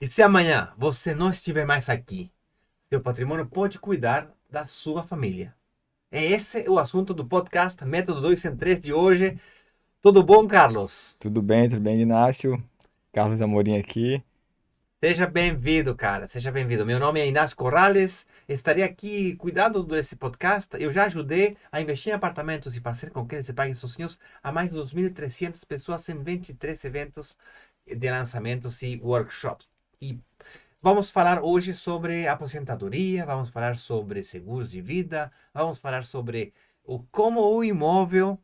E se amanhã você não estiver mais aqui, seu patrimônio pode cuidar da sua família. É esse o assunto do podcast Método 203 de hoje. Tudo bom, Carlos? Tudo bem, Inácio? Carlos Amorim aqui. Seja bem-vindo, cara. Seja bem-vindo. Meu nome é Inácio Corrales. Estarei aqui cuidando desse podcast. Eu já ajudei a investir em apartamentos e fazer com que eles se paguem sozinhos a mais de 2.300 pessoas em 23 eventos de lançamentos e workshops. E vamos falar hoje sobre aposentadoria, vamos falar sobre seguros de vida, vamos falar sobre como o imóvel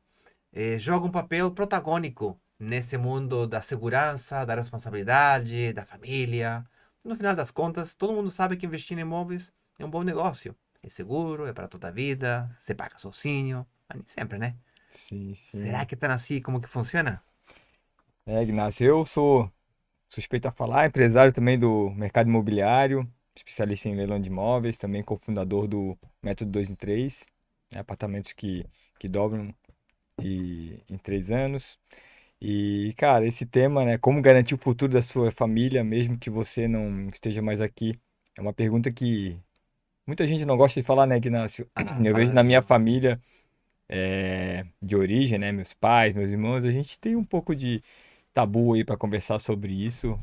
joga um papel protagônico nesse mundo da segurança, da responsabilidade, da família. No final das contas, todo mundo sabe que investir em imóveis é um bom negócio. É seguro, é para toda a vida, você paga sozinho, mas nem sempre, né? Sim, Será sim. que tá assim como que funciona? Inácio, eu sou suspeito a falar, empresário também do mercado imobiliário, especialista em leilão de imóveis, também cofundador do Método 2 em 3, apartamentos que dobram em 3 anos. E, cara, esse tema, né, como garantir o futuro da sua família, mesmo que você não esteja mais aqui, é uma pergunta que muita gente não gosta de falar, né, Ignácio? Ah, Eu vejo fala na minha de. família de origem, né? Meus pais, meus irmãos, a gente tem um pouco de tabu aí para conversar sobre isso.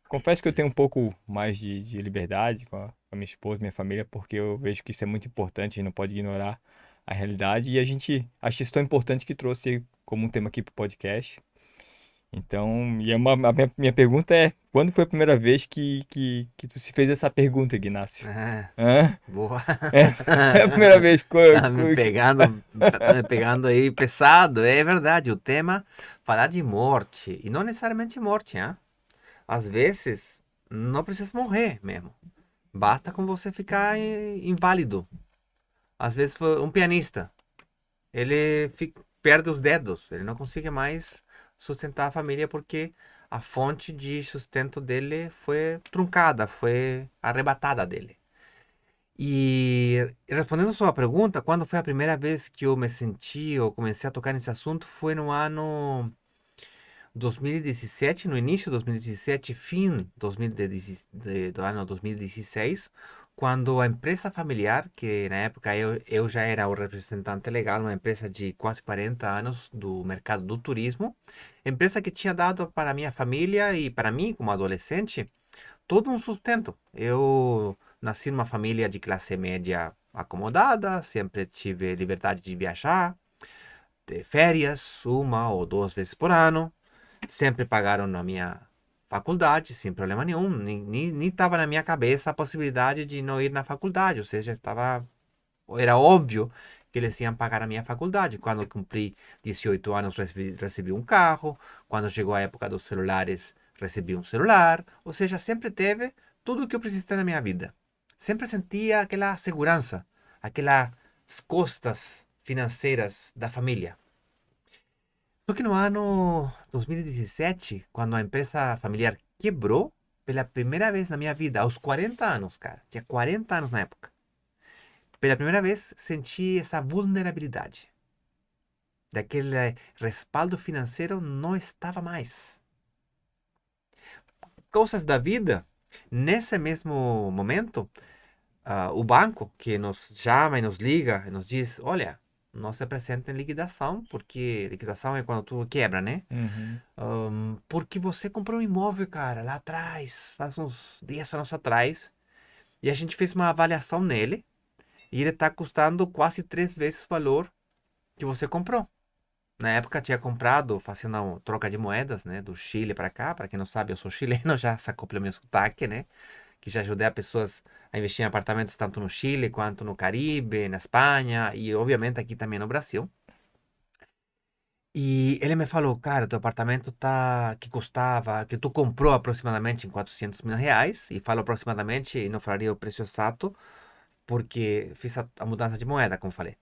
Confesso que eu tenho um pouco mais de liberdade com a minha esposa, minha família, porque eu vejo que isso é muito importante, a gente não pode ignorar a realidade. E a gente acha isso tão importante que trouxe como um tema aqui para o podcast. Então, a minha pergunta é: quando foi a primeira vez que tu se fez essa pergunta, Ignácio? Ah, Hã? boa. É, foi a primeira vez. Tá me pegando aí pesado. É verdade, o tema falar de morte. E não necessariamente morte, hein? Às vezes, não precisa morrer mesmo. Basta com você ficar inválido. Às vezes, um pianista, perde os dedos. Ele não consegue mais sustentar a família porque a fonte de sustento dele foi truncada, foi arrebatada dele. E respondendo a sua pergunta, quando foi a primeira vez que eu me senti ou comecei a tocar nesse assunto, foi no ano 2017, no início de 2017, fim 2017, do ano 2016, quando a empresa familiar, que na época eu já era o representante legal, uma empresa de quase 40 anos do mercado do turismo, empresa que tinha dado para minha família e para mim, como adolescente, todo um sustento. Eu nasci numa família de classe média acomodada, sempre tive liberdade de viajar, ter férias, uma ou duas vezes por ano. Sempre pagaram na minha faculdade, sem problema nenhum. Nem estava na minha cabeça a possibilidade de não ir na faculdade. Ou seja, era óbvio que eles iam pagar a minha faculdade. Quando eu cumpri 18 anos, recebi um carro. Quando chegou a época dos celulares, recebi um celular. Ou seja, sempre teve tudo o que eu precisei na minha vida. Sempre sentia aquela segurança, aquelas costas financeiras da família. Só que no ano 2017, quando a empresa familiar quebrou, pela primeira vez na minha vida, aos 40 anos, cara, tinha 40 anos na época, pela primeira vez senti essa vulnerabilidade. Daquele respaldo financeiro não estava mais. Coisas da vida, nesse mesmo momento, o banco que nos chama e nos liga e nos diz: olha, não se apresenta em liquidação, porque liquidação é quando tu quebra, né? Uhum. Porque você comprou um imóvel, cara, lá atrás, faz uns 10 anos atrás, e a gente fez uma avaliação nele, e ele está custando quase 3 vezes o valor que você comprou. Na época tinha comprado, fazendo uma troca de moedas, né, do Chile para cá. Para quem não sabe, eu sou chileno, já sacou pelo meu sotaque, né? Que já ajudei a pessoas a investir em apartamentos tanto no Chile quanto no Caribe, na Espanha e obviamente aqui também no Brasil. E ele me falou, cara, teu apartamento tá que custava, que tu comprou aproximadamente em R$ 400.000, e falo aproximadamente e não falaria o preço exato, porque fiz a mudança de moeda, como falei.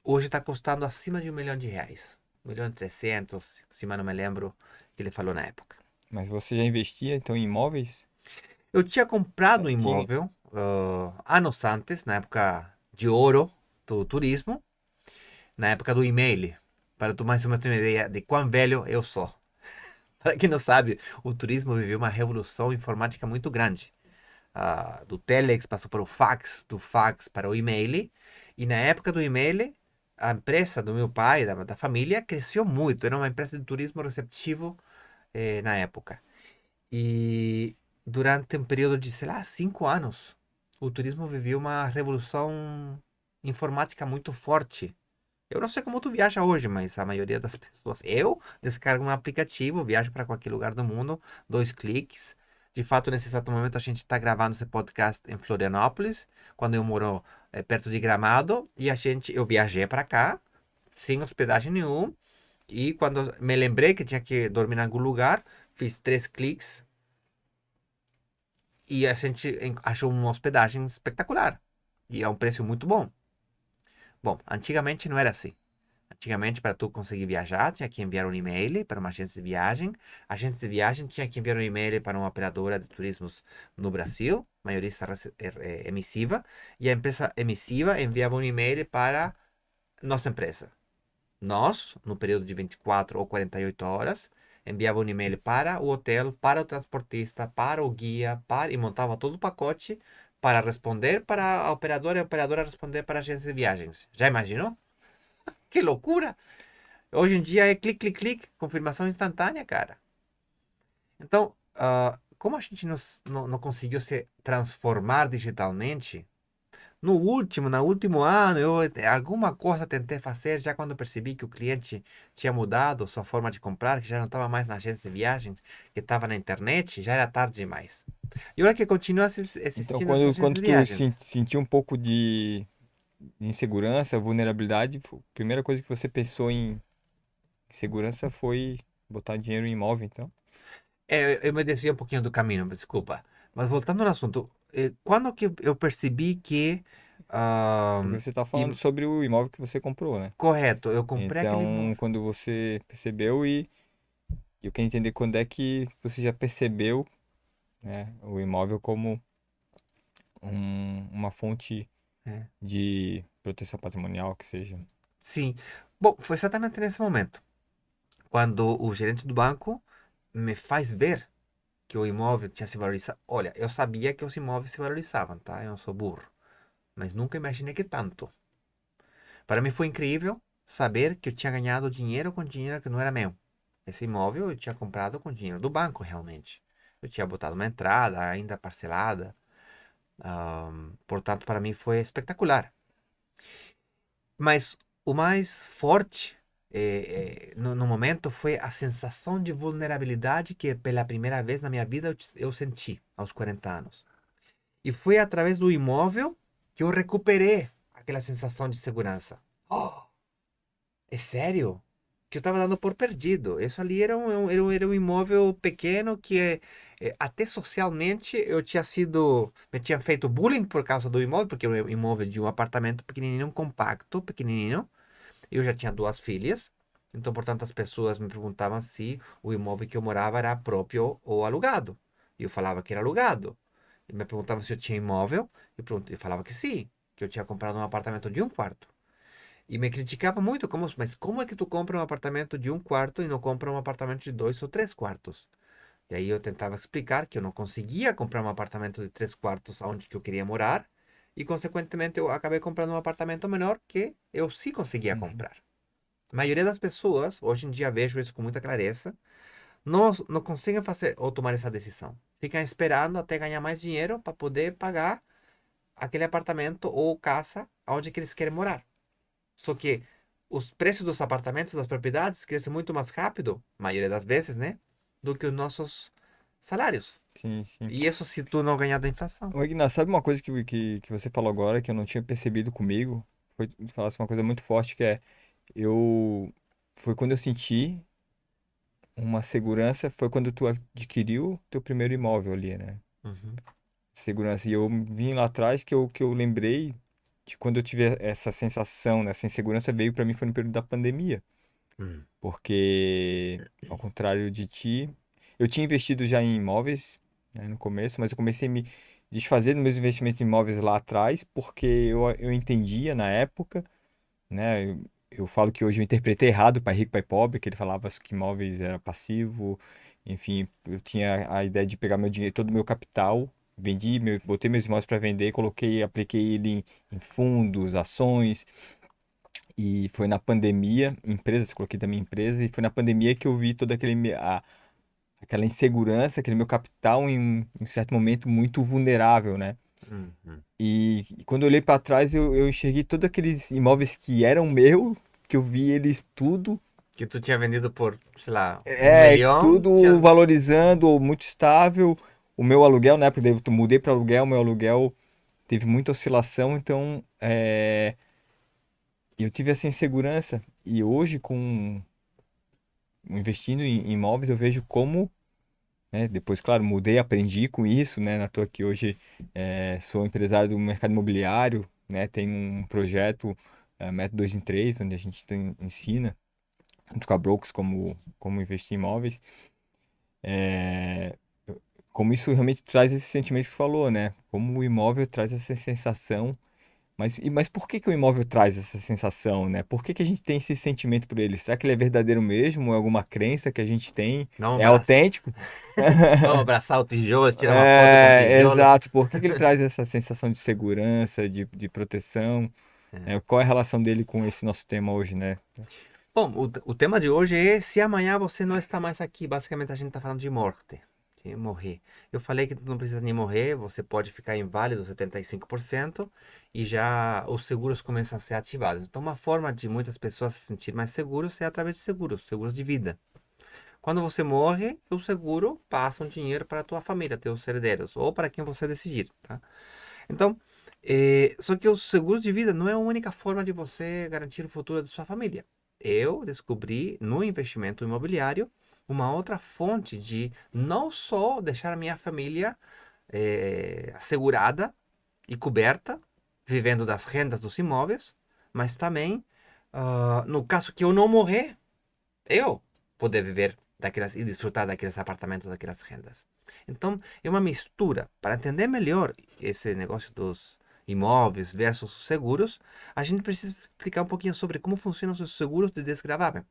Hoje está custando acima de R$ 1 milhão. 1.300.000, se mal não me lembro, que ele falou na época. Mas você já investia então em imóveis? Eu tinha comprado um Tinha. imóvel anos antes, na época de ouro do turismo, na época do e-mail, para tu mais ou menos ter uma ideia de quão velho eu sou. Para quem não sabe, o turismo viveu uma revolução informática muito grande. Do telex passou para o fax, do fax para o e-mail. E na época do e-mail, a empresa do meu pai, da família, cresceu muito. Era uma empresa de turismo receptivo na época. E durante um período de, sei lá, 5 anos, o turismo viveu uma revolução informática muito forte. Eu não sei como tu viaja hoje, mas a maioria das pessoas. Eu descargo um aplicativo, viajo para qualquer lugar do mundo, 2 cliques. De fato, nesse exato momento, a gente está gravando esse podcast em Florianópolis, quando eu moro perto de Gramado, e eu viajei para cá, sem hospedagem nenhum, e quando me lembrei que tinha que dormir em algum lugar, fiz 3 cliques e a gente achou uma hospedagem espetacular. E é um preço muito bom. Bom, antigamente não era assim. Antigamente, para tu conseguir viajar, tinha que enviar um e-mail para uma agência de viagem. A agência de viagem tinha que enviar um e-mail para uma operadora de turismos no Brasil, mayorista emissiva. E a empresa emissiva enviava um e-mail para nossa empresa. Nós, no período de 24 ou 48 horas, enviava um e-mail para o hotel, para o transportista, para o guia, e montava todo o pacote para responder para a operadora e a operadora responder para a agência de viagens. Já imaginou? Que loucura! Hoje em dia é clique, clique, clique, confirmação instantânea, cara. Então, como a gente não conseguiu se transformar digitalmente, no último ano, eu alguma coisa tentei fazer já quando percebi que o cliente tinha mudado sua forma de comprar, que já não estava mais na agência de viagens, que estava na internet, já era tarde demais. E olha que continua Então, existindo as agências quando de tu viagens. sentiu um pouco de insegurança, vulnerabilidade, a primeira coisa que você pensou em segurança foi botar dinheiro em imóvel, então? Eu me desviei um pouquinho do caminho, desculpa. Mas voltando ao assunto, quando que eu percebi que ah, Porque você está falando e- sobre o imóvel que você comprou, né? correto, eu comprei aquele Então, imóvel. quando você percebeu eu quero entender quando é que você já percebeu, né, o imóvel como uma fonte É. de proteção patrimonial, que seja. Sim. Bom, foi exatamente nesse momento, quando o gerente do banco me faz ver que o imóvel tinha se valorizado. Olha, eu sabia que os imóveis se valorizavam, tá? Eu não sou burro, mas nunca imaginei que tanto. Para mim foi incrível saber que eu tinha ganhado dinheiro com dinheiro que não era meu. Esse imóvel eu tinha comprado com dinheiro do banco, realmente. Eu tinha botado uma entrada ainda parcelada. Portanto, para mim foi espetacular. Mas o mais forte no momento foi a sensação de vulnerabilidade que pela primeira vez na minha vida eu senti aos 40 anos. E foi através do imóvel que eu recuperei aquela sensação de segurança. Oh, é sério? Que eu estava dando por perdido. Isso ali era um imóvel pequeno que até socialmente eu tinha sido. Me tinha feito bullying por causa do imóvel, porque era um imóvel de um apartamento pequenininho, compacto, pequenininho. Eu já tinha 2 filhas. Então, portanto, as pessoas me perguntavam se o imóvel que eu morava era próprio ou alugado. E eu falava que era alugado. E me perguntavam se eu tinha imóvel. E eu falava que sim, que eu tinha comprado um apartamento de um quarto. E me criticava muito, mas como é que tu compra um apartamento de um quarto e não compra um apartamento de 2 ou 3 quartos? E aí eu tentava explicar que eu não conseguia comprar um apartamento de 3 quartos onde que eu queria morar. E, consequentemente, eu acabei comprando um apartamento menor que eu sim conseguia Uhum. comprar. A maioria das pessoas, hoje em dia vejo isso com muita clareza, não conseguem fazer ou tomar essa decisão. Ficam esperando até ganhar mais dinheiro para poder pagar aquele apartamento ou casa onde que eles querem morar. Só que os preços dos apartamentos, das propriedades, crescem muito mais rápido, maioria das vezes, né? Do que os nossos salários. Sim, sim. E isso se tu não ganhar da inflação. Ô, Ignacio, sabe uma coisa que você falou agora que eu não tinha percebido comigo? Foi, tu falasse uma coisa muito forte que é, eu, foi quando eu senti uma segurança, foi quando tu adquiriu teu primeiro imóvel ali, né? Uhum. Segurança. E eu vim lá atrás que eu lembrei de quando eu tive essa sensação, né? Essa insegurança veio para mim foi no período da pandemia. Hum. Porque, ao contrário de ti, eu tinha investido já em imóveis, né, no começo, mas eu comecei a me desfazer dos meus investimentos em imóveis lá atrás, porque eu entendia na época, né? Eu falo que hoje eu interpretei errado Pai Rico, Pai Pobre, que ele falava que imóveis era passivo enfim, eu tinha a ideia de pegar meu dinheiro, todo o meu capital, vendi, botei meus imóveis para vender, coloquei, apliquei ele em fundos, ações, e foi na pandemia, empresas, coloquei também empresa, e foi na pandemia que eu vi toda aquela insegurança, aquele meu capital em um certo momento muito vulnerável, né? Uhum. E quando eu olhei para trás, eu enxerguei todos aqueles imóveis que eram meu, que eu vi eles tudo, Que tu tinha vendido por, sei lá, 1 milhão, tudo tinha... valorizando, ou muito estável. O meu aluguel, né? Porque daí eu mudei para aluguel, meu aluguel teve muita oscilação, então eu tive essa insegurança. E hoje, com investindo em imóveis, eu vejo como, né? Depois, claro, mudei, aprendi com isso, né? Na toa que hoje sou empresário do mercado imobiliário, né? Tenho um projeto, Método 2 em 3, onde a gente ensina, junto com a Brokers, como investir em imóveis. É, como isso realmente traz esse sentimento que você falou, né? Como o imóvel traz essa sensação. Mas por que que o imóvel traz essa sensação, né? Por que que a gente tem esse sentimento por ele? Será que ele é verdadeiro mesmo? É alguma crença que a gente tem? Vamos É abraçar. autêntico? Vamos abraçar o tijolo, tirar uma foto com o tijolo. Exato. Por que que ele traz essa sensação de segurança, de proteção? Qual é a relação dele com esse nosso tema hoje, né? Bom, o tema de hoje é se amanhã você não está mais aqui. Basicamente, a gente está falando de morte. De morrer. Eu falei que tu não precisa nem morrer, você pode ficar inválido 75% e já os seguros começam a ser ativados. Então, uma forma de muitas pessoas se sentir mais seguros é através de seguros, seguros de vida. Quando você morre, o seguro passa um dinheiro para a tua família, teus herdeiros, ou para quem você decidir, tá? Então, só que o seguro de vida não é a única forma de você garantir o futuro da sua família. Eu descobri no investimento imobiliário uma outra fonte de não só deixar a minha família assegurada e coberta, vivendo das rendas dos imóveis, mas também, no caso que eu não morrer, eu poder viver daquelas e desfrutar daqueles apartamentos, daquelas rendas. Então, é uma mistura. Para entender melhor esse negócio dos imóveis versus os seguros, a gente precisa explicar um pouquinho sobre como funcionam os seguros de desgravamen.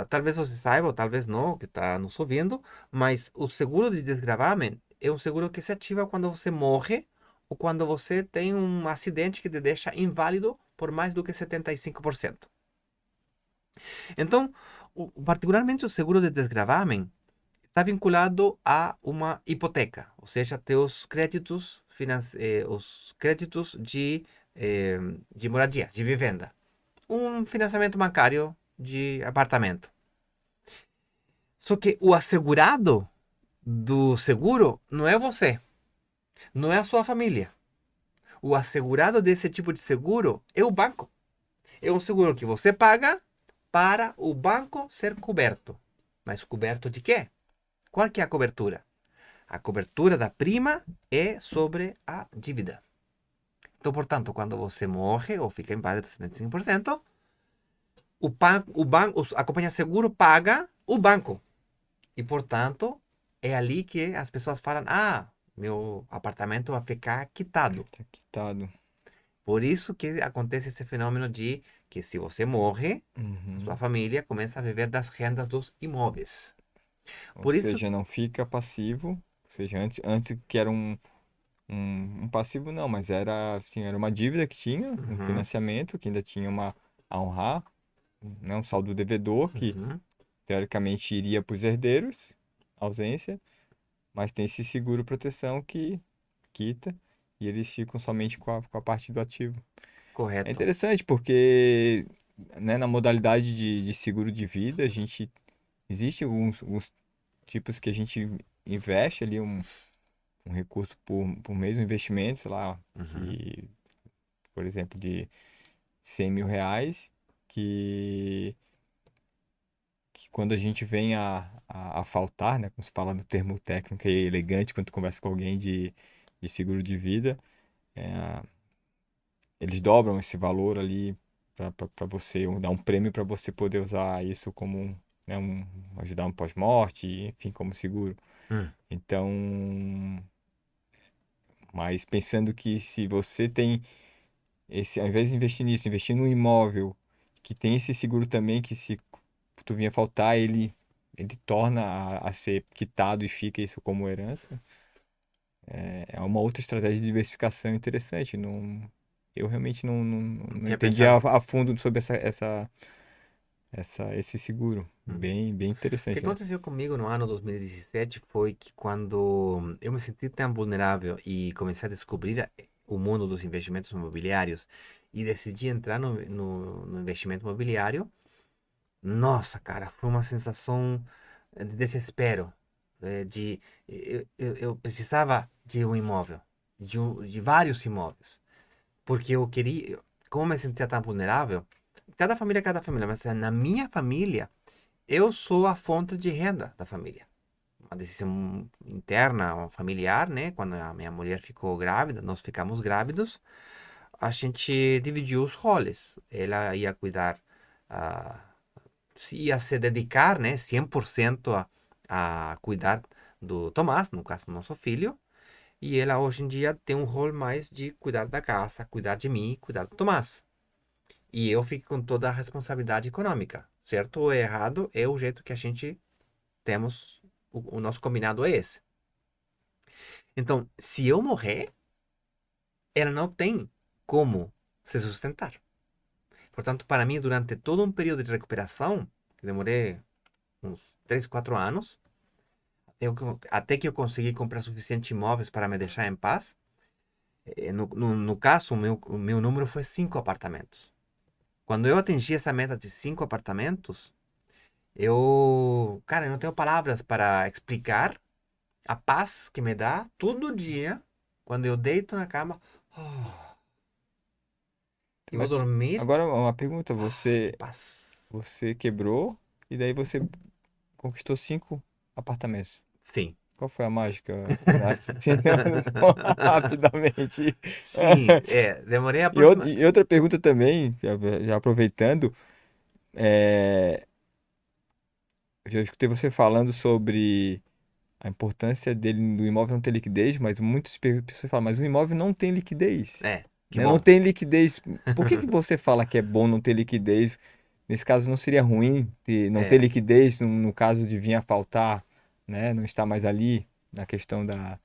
Talvez você saiba, ou talvez não, que está nos ouvindo, mas o seguro de desgravamen é um seguro que se ativa quando você morre ou quando você tem um acidente que te deixa inválido por mais do que 75%. Então, particularmente o seguro de desgravamen está vinculado a uma hipoteca, ou seja, teus créditos, os créditos de moradia, de vivenda. Um financiamento bancário de apartamento. Só que o assegurado do seguro não é você, não é a sua família. O assegurado desse tipo de seguro é o banco. É um seguro que você paga para o banco ser coberto. Mas coberto de quê? Qual que é a cobertura? A cobertura da prima é sobre a dívida. Então, portanto, quando você morre ou fica inválido 75%, a companhia seguro paga o banco. E, portanto, é ali que as pessoas falam: ah, meu apartamento vai ficar quitado. Tá quitado. Por isso que acontece esse fenômeno de que se você morre, sua Uhum. família começa a viver das rendas dos imóveis. Ou Por isso, seja, não fica passivo. Ou seja, antes que era um passivo, não, mas era, assim, era uma dívida que tinha, um uhum, financiamento que ainda tinha a honrar, né, um saldo devedor que uhum, teoricamente iria para os herdeiros, ausência, mas tem esse seguro proteção que quita e eles ficam somente com a parte do ativo. É correto. interessante porque, né, na modalidade de seguro de vida, a gente existe alguns tipos que a gente investe ali um recurso por mês, um investimento, sei lá, Uhum, que, por exemplo, de R$ 100.000, que, que quando a gente vem a faltar, né, como se fala no termo técnico e elegante, quando tu conversa com alguém de seguro de vida, é, eles dobram esse valor ali para você, ou dar um prêmio para você poder usar isso como né, ajudar um pós-morte, enfim, como seguro. hum, Então, mas pensando que se você tem esse, ao invés de investir nisso, investir num imóvel que tem esse seguro também, que se tu vinha faltar, ele ele torna a ser quitado e fica isso como herança, é uma outra estratégia de diversificação interessante. Não, eu realmente Não não tinha entendi pensado. a fundo sobre esse seguro. Uhum. Bem O que interessante, né? aconteceu comigo no ano 2017 foi que quando eu me senti tão vulnerável e comecei a descobrir o mundo dos investimentos imobiliários e decidi entrar no investimento imobiliário, nossa, cara, foi uma sensação de desespero, eu precisava de um imóvel, de vários imóveis, porque eu queria, como eu me sentia tão vulnerável, cada família, mas na minha família, eu sou a fonte de renda da família. Uma decisão interna, familiar, né? Quando a minha mulher ficou grávida, nós ficamos grávidos, a gente dividiu os roles. Ela ia cuidar, ah, ia se dedicar, né? 100% a cuidar do Tomás, no caso, nosso filho. E ela hoje em dia tem um rol mais de cuidar da casa, cuidar de mim, cuidar do Tomás. E eu fico com toda a responsabilidade econômica. Certo ou errado, é o jeito que a gente temos, o nosso combinado é esse. Então, se eu morrer, ela não tem como se sustentar. Portanto, para mim, durante todo um período de recuperação, que demorei uns 3, 4 anos, até que eu consegui comprar suficientes imóveis para me deixar em paz, no caso, o meu número foi 5 apartamentos. Quando eu atingi essa meta de 5 apartamentos, cara, eu não tenho palavras para explicar a paz que me dá todo dia quando eu deito na cama. Oh, e vou Mas dormir. agora uma pergunta, Que paz. você quebrou e daí você conquistou 5 apartamentos. Sim, Qual foi a mágica? Assim, rapidamente. sim, demorei aproximadamente. E outra pergunta também, já aproveitando, é, eu já escutei você falando sobre a importância dele do imóvel não ter liquidez, mas muitas pessoas falam, mas o imóvel não tem liquidez, Que né? Não bom. tem liquidez. Por que que você fala que é bom não ter liquidez? Nesse caso, não seria ruim não ter É, liquidez no caso de vir a faltar, né? Não estar mais ali na questão da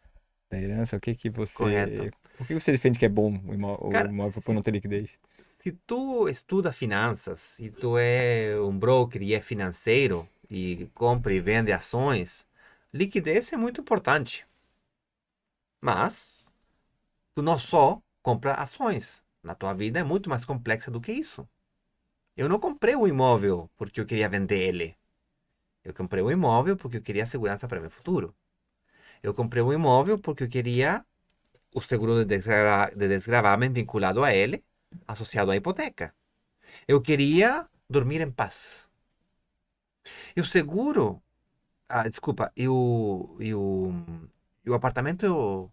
herança. correto. Por que você defende que é bom o Cara, imóvel por não ter liquidez? se tu estuda finanças, se tu é um broker e é financeiro e compra e vende ações, liquidez é muito importante. Mas tu não só compra ações. Na tua vida é muito mais complexa do que isso. Eu não comprei o imóvel porque eu queria vender ele. Eu comprei o imóvel porque eu queria segurança para meu futuro. Eu comprei o imóvel porque eu queria o seguro de desgravamen vinculado a ele, associado à hipoteca. Eu queria dormir em paz. E o seguro, desculpa, e o apartamento,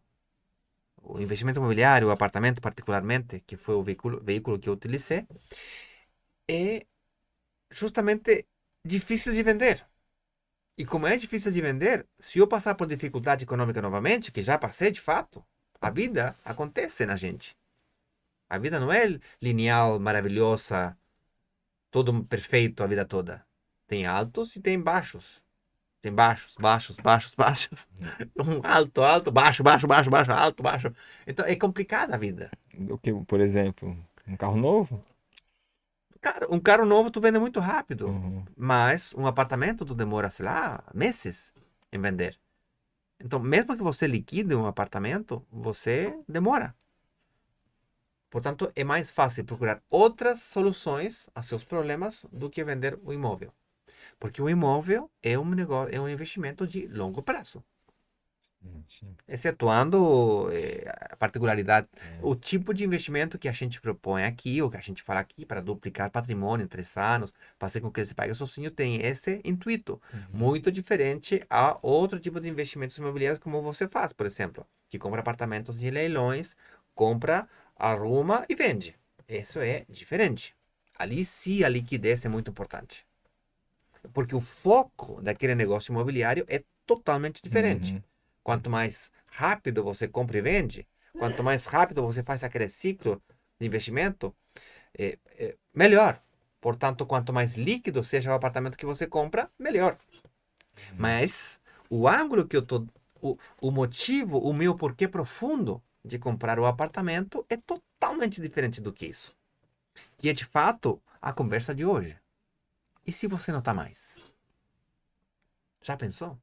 o investimento imobiliário, o apartamento particularmente, que foi o veículo que eu utilizei, é justamente difícil de vender. E como é difícil de vender, se eu passar por dificuldade econômica novamente, que já passei de fato, a vida acontece na gente. A vida não é linear, maravilhosa, todo perfeito a vida toda. Tem altos e tem baixos. Tem baixos, baixos, baixos, baixos. Um alto, alto, baixo, baixo, baixo, baixo, alto, baixo. Então é complicada a vida. O que, por exemplo, um carro novo? Cara, um carro novo tu vende muito rápido, Uhum. mas um apartamento tu demora, sei lá, meses em vender. Então, mesmo que você liquide um apartamento, você demora. Portanto, é mais fácil procurar outras soluções a seus problemas do que vender o imóvel. Porque o imóvel é um negócio, é um investimento de longo prazo. Sim. Excetuando a particularidade, É. o tipo de investimento que a gente propõe aqui, ou que a gente fala aqui, para duplicar patrimônio em 3 anos, fazer com que ele se pague sozinho, tem esse intuito. Uhum. Muito diferente a outro tipo de investimentos imobiliários, como você faz, por exemplo, que compra apartamentos de leilões, compra, arruma e vende. Isso é diferente. Ali sim a liquidez é muito importante. Porque o foco daquele negócio imobiliário é totalmente diferente. Uhum. Quanto mais rápido você compra e vende, quanto mais rápido você faz aquele ciclo de investimento, melhor. Portanto, quanto mais líquido seja o apartamento que você compra, melhor. Mas o ângulo que eu tô, o motivo, o meu porquê profundo de comprar o apartamento é totalmente diferente do que isso. Que é de fato a conversa de hoje. E se você não tá mais? Já pensou?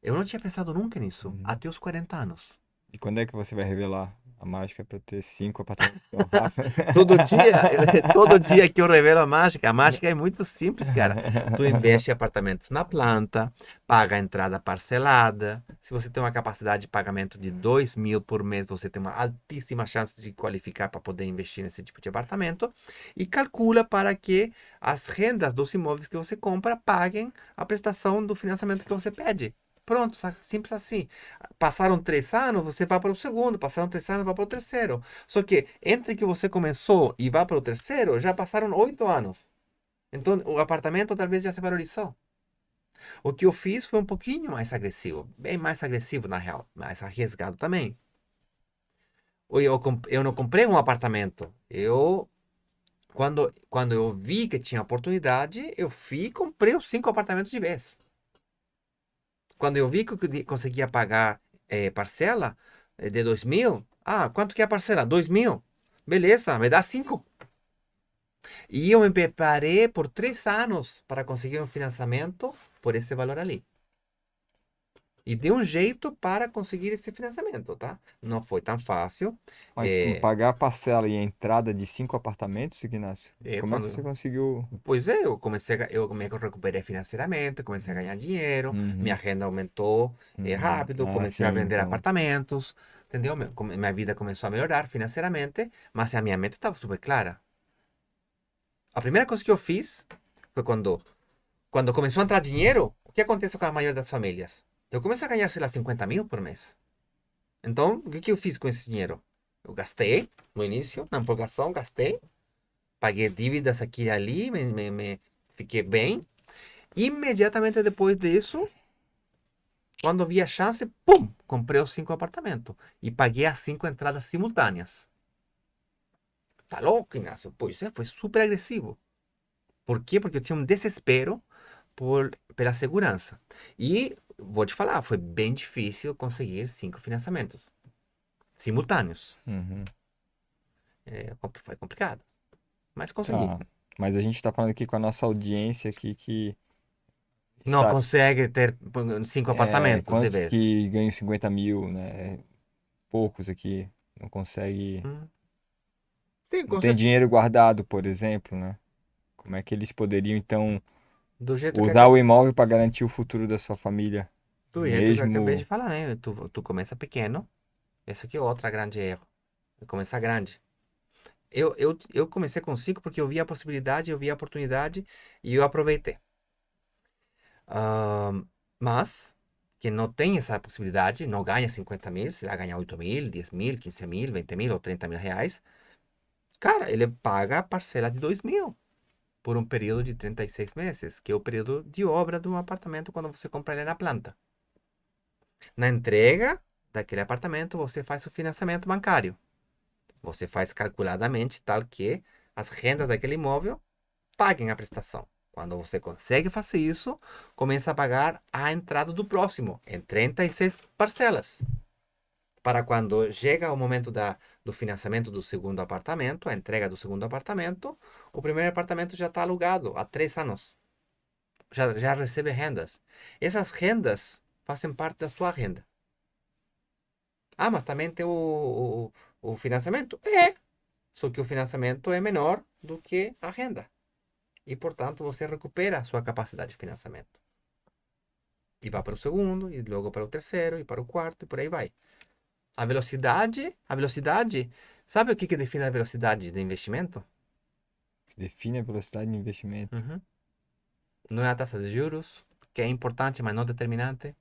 Eu não tinha pensado nunca nisso, Uhum. até os 40 anos. E quando é que você vai revelar a mágica para ter 5 apartamentos tão rápido? Todo dia, todo dia que eu revelo a mágica é muito simples, cara. Tu investe em apartamentos na planta, paga a entrada parcelada. Se você tem uma capacidade de pagamento de 2.000 por mês, você tem uma altíssima chance de qualificar para poder investir nesse tipo de apartamento. E calcula para que as rendas dos imóveis que você compra paguem a prestação do financiamento que você pede. Pronto, simples assim. Passaram 3 anos, você vai para o segundo. Passaram 3 anos, vai para o terceiro. Só que entre que você começou e vai para o terceiro, já passaram 8 anos. Então, o apartamento talvez já se valorizou. O que eu fiz foi um pouquinho mais agressivo. Bem mais agressivo, na real. Mais arriscado também. Eu não comprei um apartamento. Quando eu vi que tinha oportunidade, eu fui e comprei os 5 apartamentos de vez. Quando eu vi que eu conseguia pagar parcela de 2.000, quanto que é a parcela? 2.000. Beleza, me dá 5. E eu me preparei por 3 anos para conseguir um financiamento por esse valor ali. E dei um jeito para conseguir esse financiamento, tá? Não foi tão fácil. Mas É, pagar a parcela e a entrada de 5 apartamentos, Ignacio? é Como é que você quando, conseguiu? pois é, eu me recuperei financeiramente, comecei a ganhar dinheiro, minha Uhum, renda aumentou uhum. rápido, Ah, comecei a sim, vender então. apartamentos, entendeu? Minha vida começou a melhorar financeiramente, mas a minha meta estava super clara. A primeira coisa que eu fiz foi quando começou a entrar dinheiro, o que acontece com a maioria das famílias? Eu comecei a ganhar, sei lá, 50.000 por mês. Então, o que eu fiz com esse dinheiro? Eu gastei no início, na empolgação, gastei, paguei dívidas aqui e ali, fiquei bem. Imediatamente depois disso, quando vi a chance, pum, comprei os 5 apartamentos e paguei as 5 entradas simultâneas. Tá louco, Ignacio? Pois é, foi super agressivo. Por quê? Porque eu tinha um desespero pela segurança. E vou te falar, foi bem difícil conseguir 5 financiamentos simultâneos. Uhum. Foi complicado, mas consegui. Tá. Mas a gente tá falando aqui com a nossa audiência aqui que Não sabe, consegue ter 5 apartamentos de quantos vez. que ganham 50 mil, né? Poucos aqui não consegue, Hum. Sim, não tem dinheiro guardado, por exemplo, né? Como é que eles poderiam então do jeito que, usar o imóvel para garantir o futuro da sua família, do jeito que eu acabei de mesmo? falar, né? Tu começa pequeno, esse aqui é outro grande erro. Começar grande. Eu comecei com 5 porque eu vi a possibilidade, eu vi a oportunidade e eu aproveitei. Mas quem não tem essa possibilidade, não ganha 50.000, se lá ganhar 8.000, 10.000, 15.000, 20.000 ou 30.000 reais, cara, ele paga a parcela de 2.000 por um período de 36 meses, que é o período de obra de um apartamento quando você compra ele na planta. Na entrega daquele apartamento, você faz o financiamento bancário. Você faz calculadamente tal que as rendas daquele imóvel paguem a prestação. Quando você consegue fazer isso, começa a pagar a entrada do próximo em 36 parcelas. Para quando chega o momento do financiamento do segundo apartamento, a entrega do segundo apartamento, o primeiro apartamento já está alugado há 3 anos. Já recebe rendas. Essas rendas fazem parte da sua renda. Mas também tem o financiamento? Só que o financiamento é menor do que a renda. E, portanto, você recupera a sua capacidade de financiamento. E vai para o segundo, e logo para o terceiro, e para o quarto, e por aí vai. A velocidade, sabe o que define a velocidade de investimento? Define a velocidade de investimento. Uhum. Não é a taxa de juros, que é importante, mas não determinante.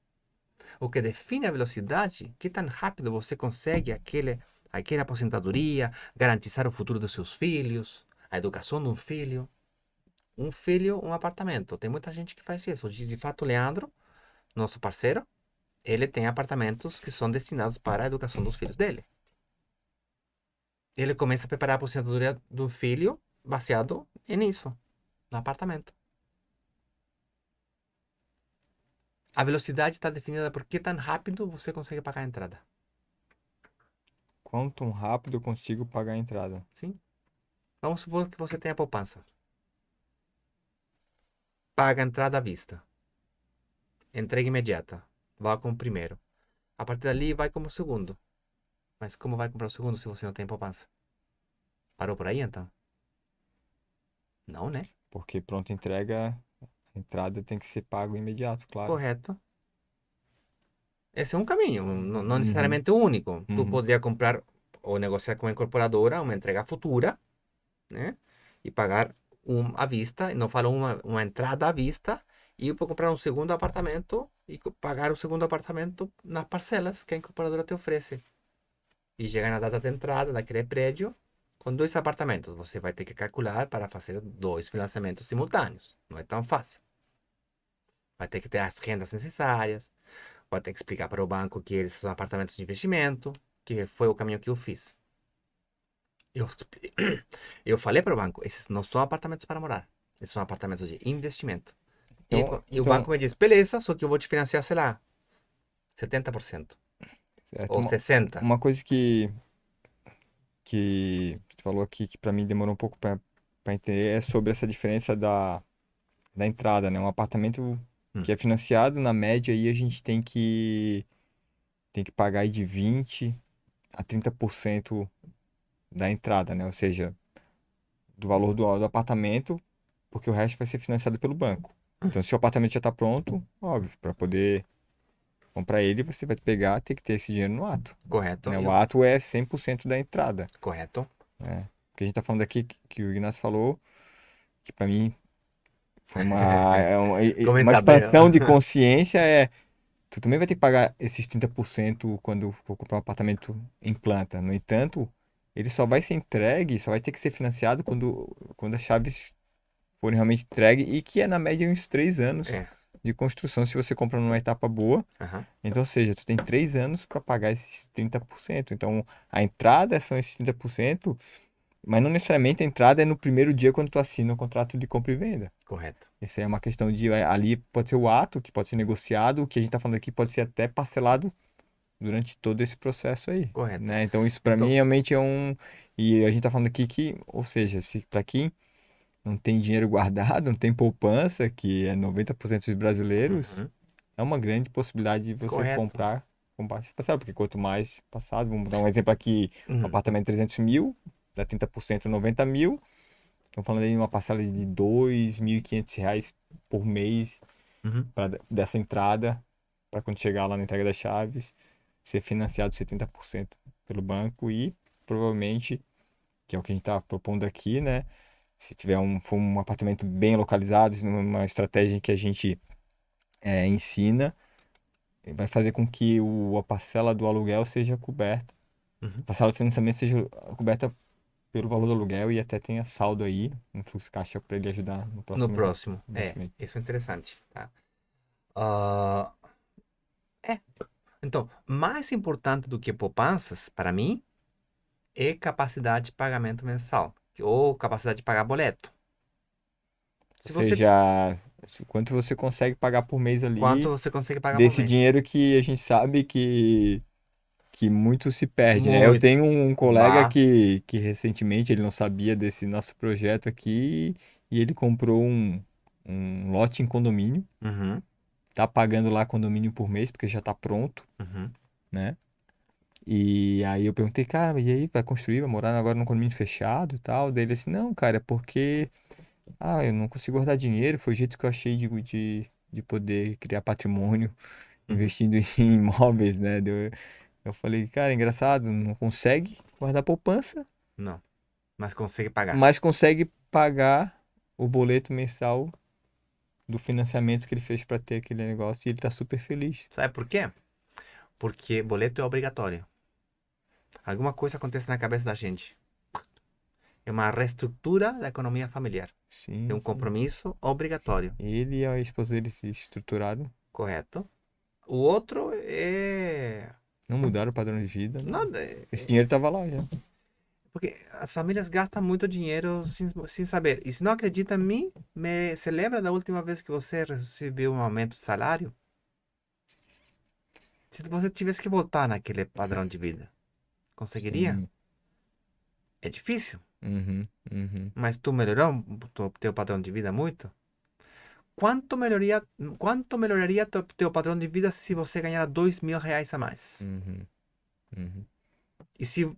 O que define a velocidade, que tão rápido você consegue aquela aposentadoria, garantizar o futuro dos seus filhos, a educação de um filho. Um filho, um apartamento. Tem muita gente que faz isso. De fato, o Leandro, nosso parceiro, ele tem apartamentos que são destinados para a educação dos filhos dele. Ele começa a preparar a aposentadoria do filho baseado nisso, no apartamento. A velocidade está definida por que tão rápido você consegue pagar a entrada. Quanto rápido eu consigo pagar a entrada? Sim? Vamos supor que você tenha poupança. Paga a entrada à vista. Entrega imediata. Vá como primeiro. A partir dali, vai como segundo. Mas como vai comprar o segundo se você não tem poupança? Parou por aí, então? Não, né? Porque pronta entrega, a entrada tem que ser pago imediato, claro. Correto. Esse é um caminho, não Uhum, necessariamente o único. Tu uhum. poderia comprar ou negociar com a incorporadora uma entrega futura, né? E pagar à vista, não falo uma entrada à vista, e para comprar um segundo apartamento e pagar o segundo apartamento nas parcelas que a incorporadora te oferece. E chegar na data de entrada daquele prédio com dois apartamentos. Você vai ter que calcular para fazer dois financiamentos simultâneos. Não é tão fácil. Vai ter que ter as rendas necessárias, vai ter que explicar para o banco que eles são apartamentos de investimento, que foi o caminho que eu fiz. Eu, eu falei para o banco, esses não são apartamentos para morar, esses são apartamentos de investimento. E, Então, e o banco me diz, beleza, só que eu vou te financiar, sei lá, 70% certo, ou 60%. uma coisa que tu falou aqui que para mim demorou um pouco para entender é sobre essa diferença da entrada, né? Um apartamento Hum, que é financiado, na média, aí a gente tem que pagar aí de 20 a 30% da entrada, né? Ou seja, do valor do apartamento, porque o resto vai ser financiado pelo banco. Então, se o apartamento já está pronto, óbvio, para poder comprar ele, você vai pegar, tem que ter esse dinheiro no ato, correto, né? O ato é 100% da entrada, correto. né? O que a gente está falando aqui, que o Ignacio falou, que para mim foi uma Comenta bem. expansão de consciência, tu também vai ter que pagar esses 30% quando for comprar um apartamento em planta. No entanto, ele só vai ser entregue, só vai ter que ser financiado quando as chaves forem realmente entregues e que é na média uns 3 anos É, de construção se você compra numa etapa boa. aham, Então, ou seja, tu tem 3 anos para pagar esses 30%. Então, a entrada são esses 30%, mas não necessariamente a entrada é no primeiro dia quando tu assina o contrato de compra e venda. correto, Isso aí é uma questão de, ali pode ser o ato, que pode ser negociado, o que a gente está falando aqui pode ser até parcelado durante todo esse processo aí, correto. né? Então, isso para mim Então, realmente é um... E a gente está falando aqui que, ou seja, se para quem não tem dinheiro guardado, não tem poupança, que é 90% dos brasileiros, uhum, é uma grande possibilidade de você correto. comprar com baixo parcela, porque quanto mais passado, vamos dar um exemplo aqui, um Uhum, apartamento de 300 mil, dá 30% 90 mil, estamos falando aí de uma parcela de R$ 2.500 por mês uhum, dessa entrada, para quando chegar lá na entrega das chaves, ser financiado 70% pelo banco e provavelmente, que é o que a gente está propondo aqui, né? Se tiver for um apartamento bem localizado, uma estratégia que a gente ensina, vai fazer com que a parcela do aluguel seja coberta, a uhum. parcela de financiamento seja coberta pelo valor do aluguel e até tenha saldo aí, um fluxo de caixa para ele ajudar no No próximo próximo. É, investimento. isso é interessante, tá? Ah, é. Então, mais importante do que poupanças, para mim, é capacidade de pagamento mensal, ou capacidade de pagar boleto. Ou Se você, seja, quanto você consegue pagar por mês quanto ali você consegue pagar por desse mês? dinheiro que a gente sabe que muito se perde, né? Eu Muito. tenho um colega Bah. que recentemente ele não sabia desse nosso projeto aqui e ele comprou um lote em condomínio, Uhum, tá pagando lá condomínio por mês porque já tá pronto, uhum, né? E aí eu perguntei, cara, e aí, vai construir, vai morar agora num condomínio fechado e tal? Daí ele assim, não, cara, é porque, eu não consigo guardar dinheiro, foi o jeito que eu achei de poder criar patrimônio uhum. investindo em imóveis, né? Eu falei, cara, engraçado, não consegue guardar poupança, Não, mas consegue pagar. mas consegue pagar o boleto mensal do financiamento que ele fez para ter aquele negócio e ele tá super feliz. Sabe por quê? Porque boleto é obrigatório. Alguma coisa acontece na cabeça da gente. É uma reestrutura da economia familiar. É Sim, um sim. compromisso obrigatório. Ele e a esposa dele se estruturaram, Correto? O outro é. não mudaram o padrão de vida, né? Nada. Esse dinheiro tava lá já. Porque as famílias gastam muito dinheiro sem saber. E se não acredita em mim, você lembra da última vez que você recebeu um aumento de salário? Se você tivesse que voltar naquele padrão de vida, conseguiria? Sim. É difícil, Uhum, uhum, mas tu melhorou o teu padrão de vida muito? Quanto melhoraria, quanto melhoraria teu padrão de vida se você ganhar R$ 2.000 a mais? uhum, uhum. E se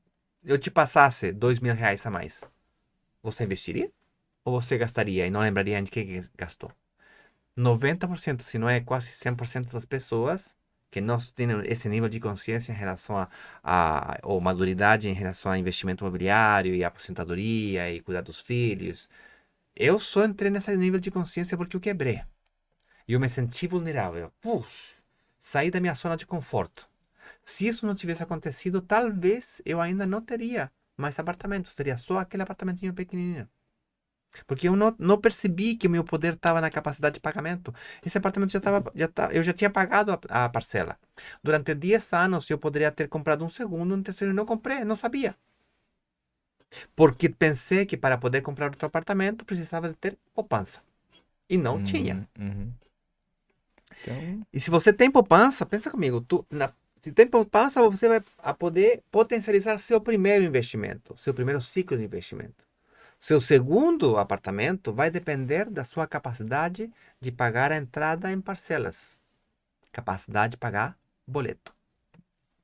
eu te passasse R$ 2.000 a mais, você investiria? Ou você gastaria e não lembraria de que gastou? 90%, se não é quase 100% das pessoas que não têm esse nível de consciência em relação ou maturidade em relação a investimento imobiliário e aposentadoria e cuidar dos filhos. Eu só entrei nesse nível de consciência porque eu quebrei. E eu me senti vulnerável. Puxa, saí da minha zona de conforto. Se isso não tivesse acontecido, talvez eu ainda não teria mais apartamentos. Teria só aquele apartamentinho pequenininho. Porque eu não percebi que o meu poder estava na capacidade de pagamento. Esse apartamento eu já tinha pagado a parcela. Durante 10 anos eu poderia ter comprado um segundo, um terceiro e não comprei, não sabia. Porque pensei que para poder comprar outro apartamento precisava de ter poupança. E não tinha. Uhum. Então, E se você tem poupança, pensa comigo, se tem poupança, você vai poder potencializar seu primeiro investimento, seu primeiro ciclo de investimento. Seu segundo apartamento vai depender da sua capacidade de pagar a entrada em parcelas, capacidade de pagar boleto.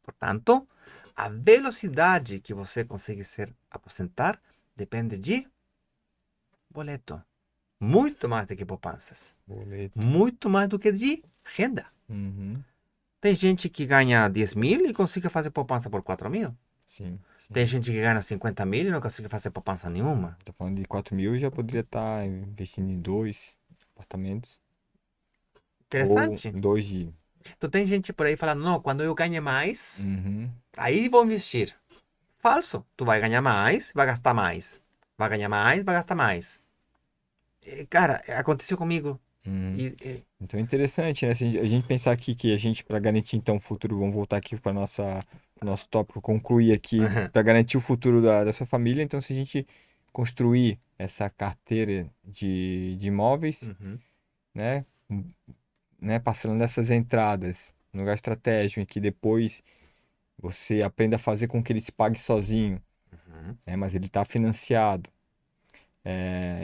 Portanto, a velocidade que você consegue ser aposentar depende de boleto. Muito mais do que poupanças. boleto. Muito mais do que de renda. Uhum. Tem gente que ganha 10 mil e consegue fazer poupança por 4 mil. Sim, Tem sim. gente que ganha 50 mil e não consegue fazer poupança nenhuma. Tô falando de 4.000, já poderia estar investindo em dois apartamentos. Ou Interessante. dois de. Então tem gente por aí falando, não, quando eu ganhe mais, Uhum, aí vou investir. Falso. Tu vai ganhar mais, vai gastar mais. Vai ganhar mais, vai gastar mais. Cara, aconteceu comigo. uhum. E Então é interessante, né? Se a gente pensar aqui que a gente, para garantir então o futuro, vamos voltar aqui para nosso tópico, concluir aqui, para garantir o futuro da sua família. Então, se a gente construir essa carteira de imóveis, Uhum, né? Né? Passando dessas entradas, no lugar estratégico, em que depois você aprenda a fazer com que ele se pague sozinho, uhum. né? Mas ele está financiado.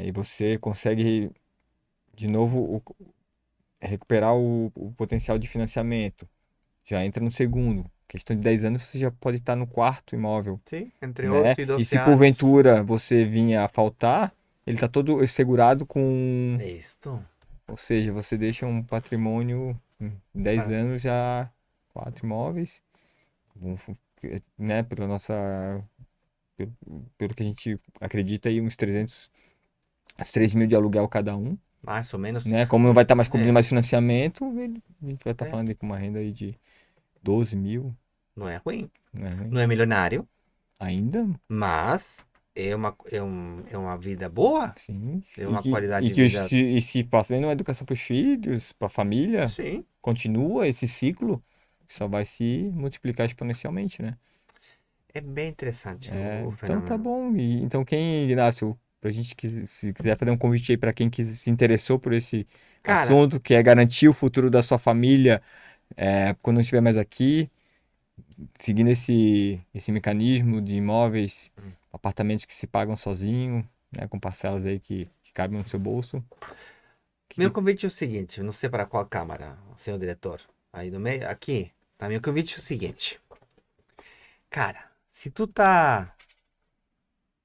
E você consegue, de novo, recuperar o potencial de financiamento. Já entra no segundo. Questão de 10 anos, você já pode estar no quarto imóvel, Sim, entre né? 8 e E 12 se anos. porventura você vinha a faltar, ele está todo segurado com. Isto. Ou seja, você deixa um patrimônio em 10 Mas, anos já quatro imóveis, um né? Pela nossa. Pelo, pelo que a gente acredita aí, uns 3 mil de aluguel cada um, mais ou menos. né? Como não vai estar mais cobrindo É, mais financiamento, a gente vai estar é, falando aí com uma renda aí de 12 mil, não é ruim. né? Não é milionário, Ainda, mas é uma vida boa. sim. É E uma que, qualidade e de que vida. e se fazendo uma educação para os filhos, para a família, Sim. continua esse ciclo, só vai se multiplicar exponencialmente, né? É bem interessante o Então tá fenômeno. bom. E, então quem, Inácio, pra gente se quiser fazer um convite aí para quem se interessou por esse Cara, assunto, que é garantir o futuro da sua família, quando não estiver mais aqui, seguindo esse mecanismo de imóveis, apartamentos que se pagam sozinho, né, com parcelas aí que cabem no seu bolso. meu Que, convite é o seguinte, não sei para qual câmara, senhor diretor. Aí no meio, aqui, tá? Meu convite é o seguinte. Cara, se tu tá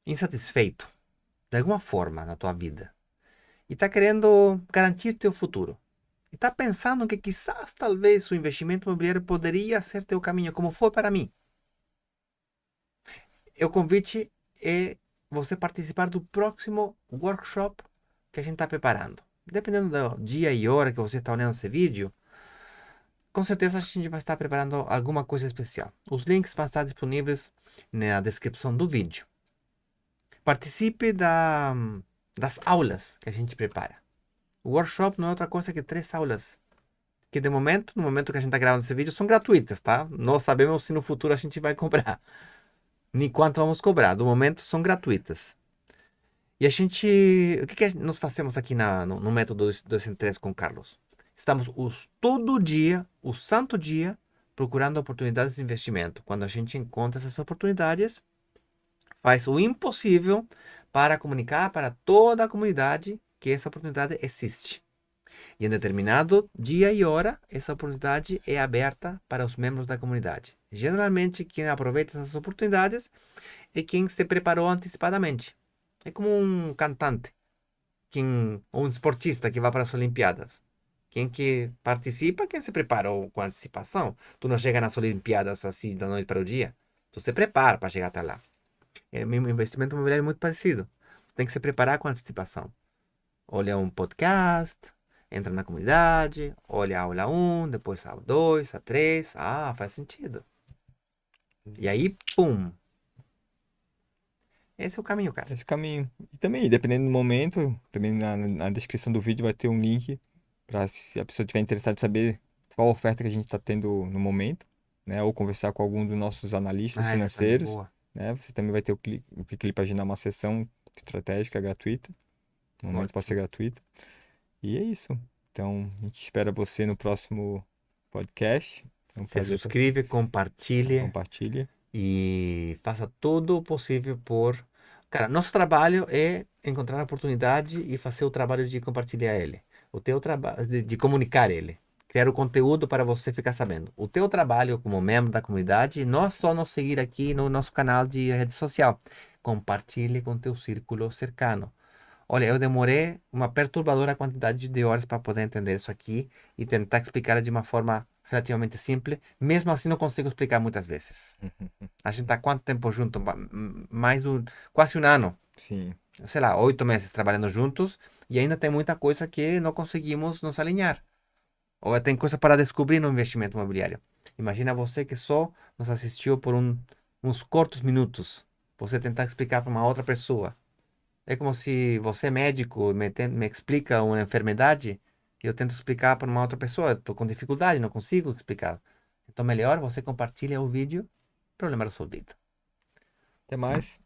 insatisfeito de alguma forma na tua vida e tá querendo garantir teu futuro e tá pensando que quizás talvez o investimento imobiliário poderia ser teu caminho, como foi para mim, o convite é você participar do próximo workshop que a gente está preparando. Dependendo do dia e hora que você está olhando esse vídeo, com certeza a gente vai estar preparando alguma coisa especial. Os links vão estar disponíveis na descrição do vídeo. Participe das aulas que a gente prepara. O workshop não é outra coisa que 3 aulas. Que de momento, no momento que a gente está gravando esse vídeo, são gratuitas, tá? Não sabemos se no futuro a gente vai cobrar. Nem quanto vamos cobrar. Do momento, são gratuitas. E a gente. O que nós fazemos aqui no método 203 com o Carlos? Estamos todo dia, o santo dia, procurando oportunidades de investimento. Quando a gente encontra essas oportunidades, faz o impossível para comunicar para toda a comunidade que essa oportunidade existe. E em determinado dia e hora, essa oportunidade é aberta para os membros da comunidade. Geralmente, quem aproveita essas oportunidades é quem se preparou antecipadamente. É como um cantante, ou um esportista que vai para as Olimpíadas. Quem que participa, quem se preparou com antecipação. Tu não chega nas Olimpíadas assim da noite para o dia. Tu se prepara para chegar até lá. É um investimento imobiliário muito parecido. Tem que se preparar com antecipação. Olha um podcast, entra na comunidade, olha a aula 1, depois a 2, a 3. Ah, faz sentido. E aí, pum. Esse é o caminho, cara. Esse caminho. E também, dependendo do momento, também na descrição do vídeo vai ter um link para se a pessoa estiver interessada em saber qual oferta que a gente está tendo no momento, né? Ou conversar com algum dos nossos analistas Ah, essa também, financeiros, boa. né? Você também vai ter o clique ali para agendar uma sessão estratégica gratuita. No momento pode ser Ótimo. gratuita. E é isso. Então, a gente espera você no próximo podcast. É um Se prazer. suscreve, compartilhe Compartilhe. e faça tudo o possível por... Cara, nosso trabalho é encontrar a oportunidade e fazer o trabalho de compartilhar ele. O teu trabalho de comunicar ele. Criar o conteúdo para você ficar sabendo. O teu trabalho como membro da comunidade não é só nos seguir aqui no nosso canal de rede social. Compartilhe com teu círculo cercano. Olha, eu demorei uma perturbadora quantidade de horas para poder entender isso aqui e tentar explicar de uma forma relativamente simples. Mesmo assim, não consigo explicar muitas vezes. A gente está quanto tempo junto? Quase um ano. Sim. Sei lá, 8 meses trabalhando juntos e ainda tem muita coisa que não conseguimos nos alinhar. Ou tem coisa para descobrir no investimento imobiliário. Imagina você que só nos assistiu por uns curtos minutos. Você tentar explicar para uma outra pessoa. É como se você, médico, me explica uma enfermidade e eu tento explicar para uma outra pessoa. Estou com dificuldade, não consigo explicar. Então, melhor você compartilha o vídeo, problema resolvido. Até mais.